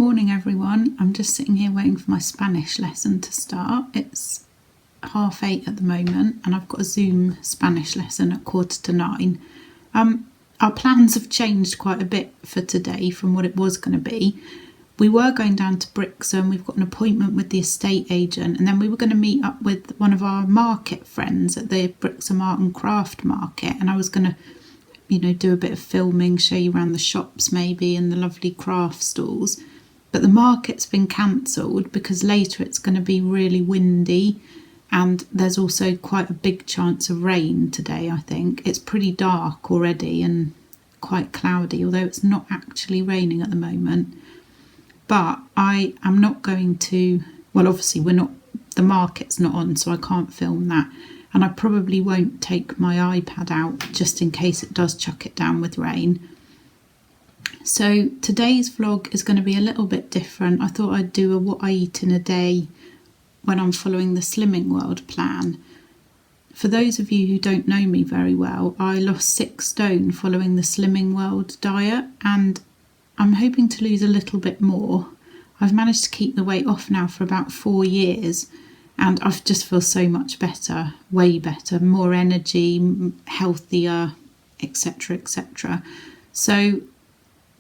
Morning everyone, I'm just sitting here waiting for my Spanish lesson to start. It's 8:30 at the moment and I've got a Zoom Spanish lesson at 8:45. Our plans have changed quite a bit for today from what it was going to be. We were going down to Brixham, we've got an appointment with the estate agent, and then we were going to meet up with one of our market friends at the Brixham Art and Craft Market, and I was going to do a bit of filming, show you around the shops maybe and the lovely craft stalls. But the market's been cancelled because later it's going to be really windy and there's also quite a big chance of rain today, I think. It's pretty dark already and quite cloudy, although it's not actually raining at the moment. But I am not going to, well obviously the market's not on, so I can't film that. And I probably won't take my iPad out just in case it does chuck it down with rain. So today's vlog is going to be a little bit different. I thought I'd do a what I eat in a day when I'm following the Slimming World plan. For those of you who don't know me very well, I lost 6 stone following the Slimming World diet and I'm hoping to lose a little bit more. I've managed to keep the weight off now for about 4 years and I just feel so much better, way better, more energy, healthier, etc, etc. So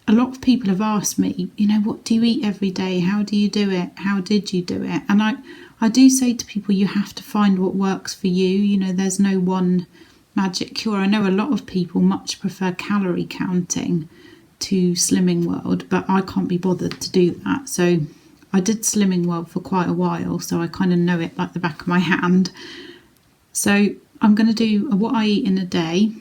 a lot of people have asked me, what do you eat every day? How do you do it? How did you do it? And I do say to people, you have to find what works for you. There's no one magic cure. I know a lot of people much prefer calorie counting to Slimming World, but I can't be bothered to do that. So I did Slimming World for quite a while, so I kind of know it like the back of my hand. So I'm going to do a what I eat in a day.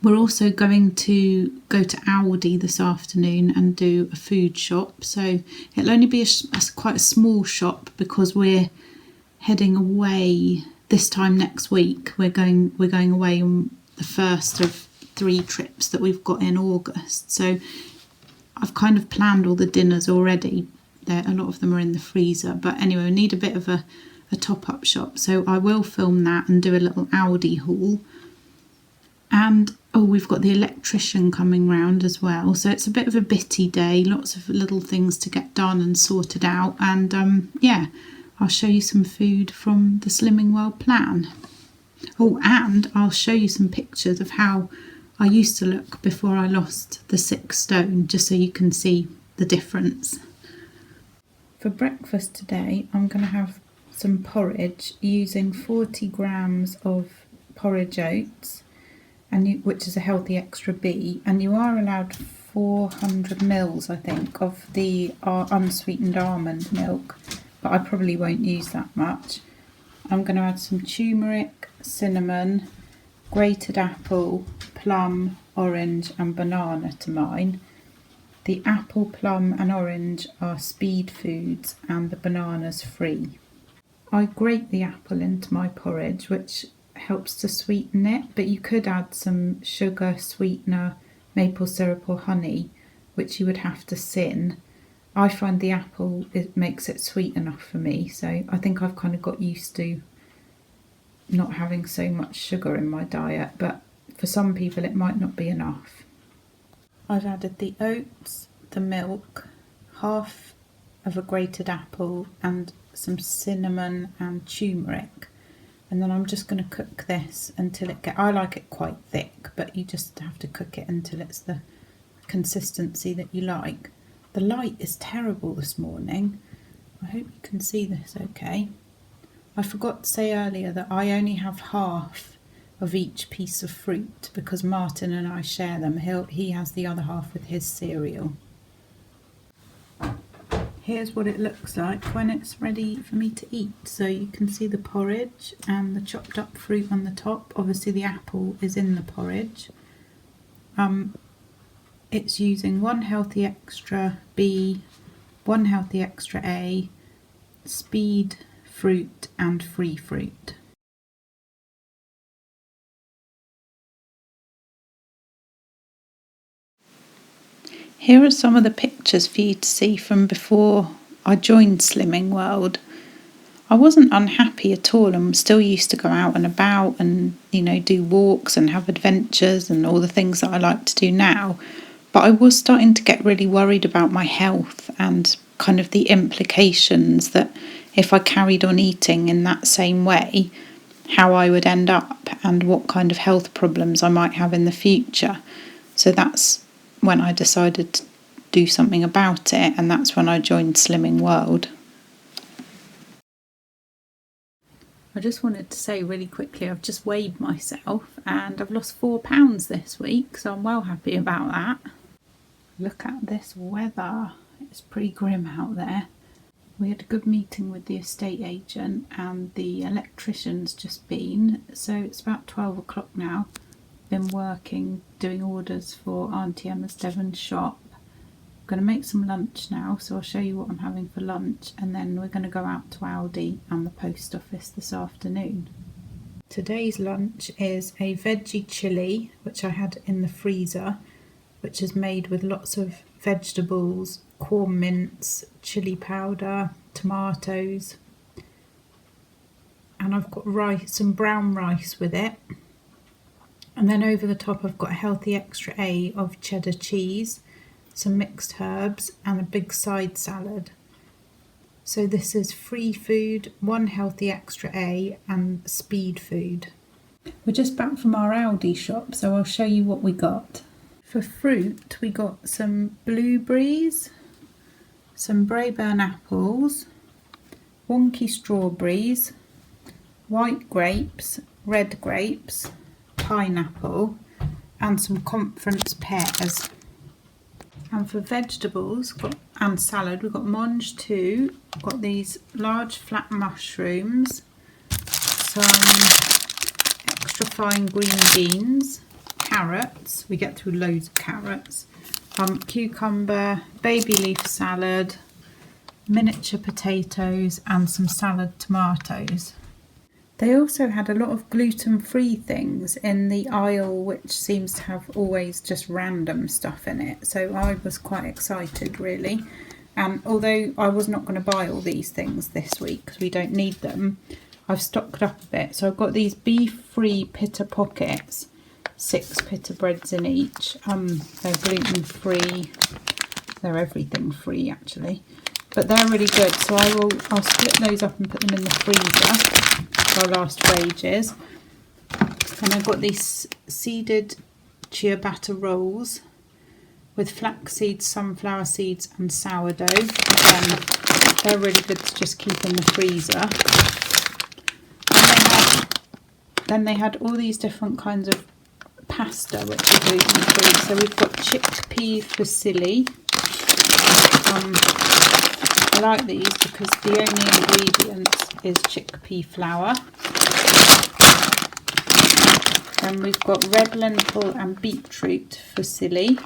We're also going to go to Aldi this afternoon and do a food shop. So it'll only be quite a small shop because we're heading away this time next week. We're going away on the first of 3 trips that we've got in August. So I've kind of planned all the dinners already. A lot of them are in the freezer. But anyway, we need a bit of a top-up shop. So I will film that and do a little Aldi haul. And we've got the electrician coming round as well, so it's a bit of a bitty day, lots of little things to get done and sorted out. And I'll show you some food from the Slimming World plan. And I'll show you some pictures of how I used to look before I lost the 6 stone, just so you can see the difference. For breakfast today I'm going to have some porridge using 40 grams of porridge oats, which is a healthy extra B, and you are allowed 400 mils I think of the unsweetened almond milk, but I probably won't use that much. I'm going to add some turmeric, cinnamon, grated apple, plum, orange and banana to mine. The apple, plum and orange are speed foods and the banana's free. I grate the apple into my porridge, which helps to sweeten it, but you could add some sugar, sweetener, maple syrup or honey, which you would have to sin. I find the apple, it makes it sweet enough for me, so I think I've kind of got used to not having so much sugar in my diet, but for some people it might not be enough. I've added the oats, the milk, half of a grated apple and some cinnamon and turmeric. And then I'm just going to cook this until I like it quite thick, but you just have to cook it until it's the consistency that you like. The light is terrible this morning. I hope you can see this okay. I forgot to say earlier that I only have half of each piece of fruit because Martin and I share them. He has the other half with his cereal. Here's what it looks like when it's ready for me to eat. So you can see the porridge and the chopped up fruit on the top. Obviously the apple is in the porridge. It's using 1 healthy extra B, 1 healthy extra A, speed fruit and free fruit. Here are some of the pictures for you to see from before I joined Slimming World. I wasn't unhappy at all and still used to go out and about and, do walks and have adventures and all the things that I like to do now. But I was starting to get really worried about my health and kind of the implications that if I carried on eating in that same way, how I would end up and what kind of health problems I might have in the future. So that's when I decided to do something about it, and that's when I joined Slimming World. I just wanted to say really quickly, I've just weighed myself and I've lost 4 pounds this week, so I'm well happy about that. Look at this weather, it's pretty grim out there. We had a good meeting with the estate agent and the electrician's just been, so it's about 12 o'clock now. Been working, doing orders for Auntie Emma's Devon shop. I'm going to make some lunch now, so I'll show you what I'm having for lunch, and then we're going to go out to Aldi and the post office this afternoon. Today's lunch is a veggie chilli, which I had in the freezer, which is made with lots of vegetables, corn mince, chilli powder, tomatoes, and I've got rice, some brown rice with it. And then over the top I've got a healthy extra A of cheddar cheese, some mixed herbs and a big side salad. So this is free food, one healthy extra A and speed food. We're just back from our Aldi shop, so I'll show you what we got. For fruit we got some blueberries, some Braeburn apples, wonky strawberries, white grapes, red grapes, pineapple and some conference pears. And for vegetables and salad we've got mange too, got these large flat mushrooms, some extra fine green beans, carrots, we get through loads of carrots, cucumber, baby leaf salad, miniature potatoes and some salad tomatoes. They also had a lot of gluten-free things in the aisle, which seems to have always just random stuff in it, so I was quite excited really. And although I was not going to buy all these things this week because we don't need them, I've stocked up a bit. So I've got these beef-free pita pockets, 6 pita breads in each. They're gluten-free, they're everything free actually, but they're really good, so I'll split those up and put them in the freezer for our last wages. And I've got these seeded ciabatta rolls with flax seeds, sunflower seeds and sourdough. Again, they're really good to just keep in the freezer. And then they had all these different kinds of pasta which are gluten free. So we've got chickpea fusilli. I like these because the only ingredient is chickpea flour. Then we've got red lentil and beetroot fusilli,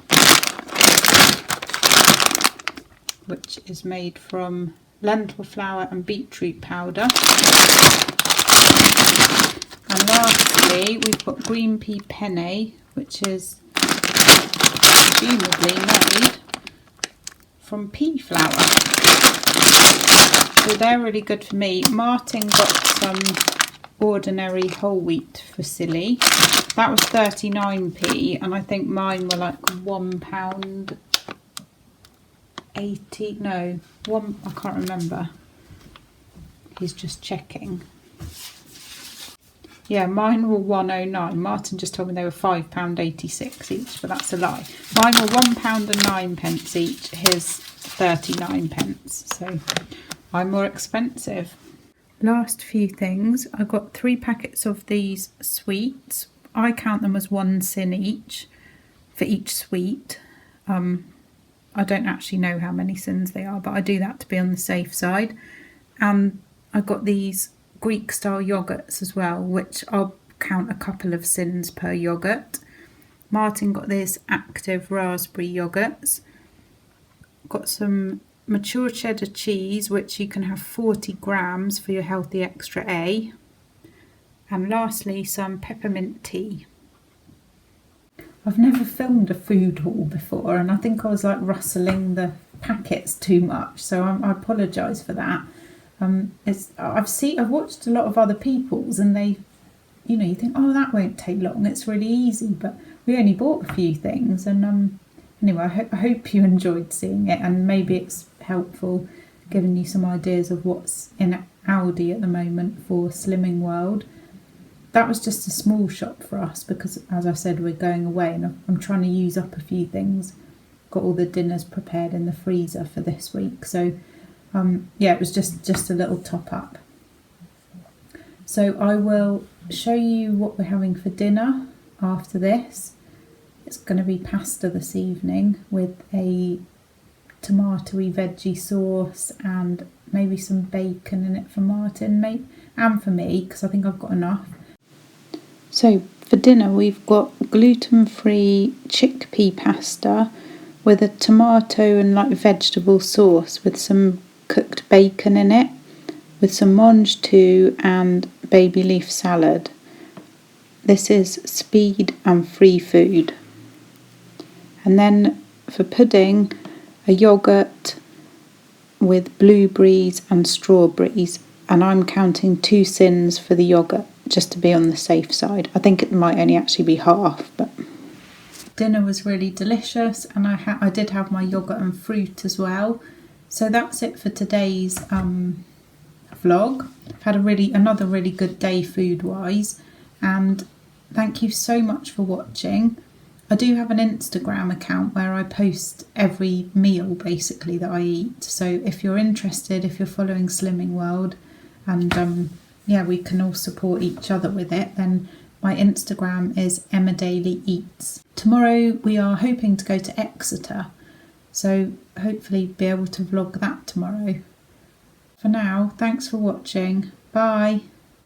which is made from lentil flour and beetroot powder. And lastly we've got green pea penne, which is presumably made from pea flour. So they're really good for me. Martin got some ordinary whole wheat fusilli. That was 39p, and I think mine were like £1.80. No, I can't remember. He's just checking. Yeah, mine were £1.09. Martin just told me they were £5.86 each, but that's a lie. Mine were £1.09 each. His 39p. So I'm more expensive. Last few things. I got 3 packets of these sweets. I count them as 1 sin each for each sweet. I don't actually know how many sins they are, but I do that to be on the safe side. And I got these Greek style yogurts as well, which I'll count a couple of sins per yogurt. Martin got this active raspberry yogurts. Got some mature cheddar cheese, which you can have 40 grams for your healthy extra A. And lastly, some peppermint tea. I've never filmed a food haul before, and I think I was like rustling the packets too much, so I apologise for that. I've watched a lot of other people's, and they, you think, oh, that won't take long, it's really easy, but we only bought a few things, and Anyway, I hope you enjoyed seeing it, and maybe it's helpful giving you some ideas of what's in Aldi at the moment for Slimming World. That was just a small shop for us because, as I said, we're going away and I'm trying to use up a few things. Got all the dinners prepared in the freezer for this week, so yeah, it was just a little top up. So I will show you what we're having for dinner after this. It's going to be pasta this evening with a tomatoey veggie sauce and maybe some bacon in it for Martin, and for me, because I think I've got enough. So for dinner we've got gluten-free chickpea pasta with a tomato and like vegetable sauce with some cooked bacon in it, with some mange tout and baby leaf salad. This is speed and free food. And then for pudding, a yoghurt with blueberries and strawberries, and I'm counting 2 sins for the yoghurt just to be on the safe side. I think it might only actually be half, but dinner was really delicious, and I did have my yoghurt and fruit as well. So that's it for today's vlog. I've had another really good day food wise, and thank you so much for watching. I do have an Instagram account where I post every meal basically that I eat, so if you're interested, if you're following Slimming World, and yeah, we can all support each other with it, then my Instagram is Emma Daily Eats. Tomorrow we are hoping to go to Exeter, so hopefully be able to vlog that tomorrow. For now, thanks for watching. Bye.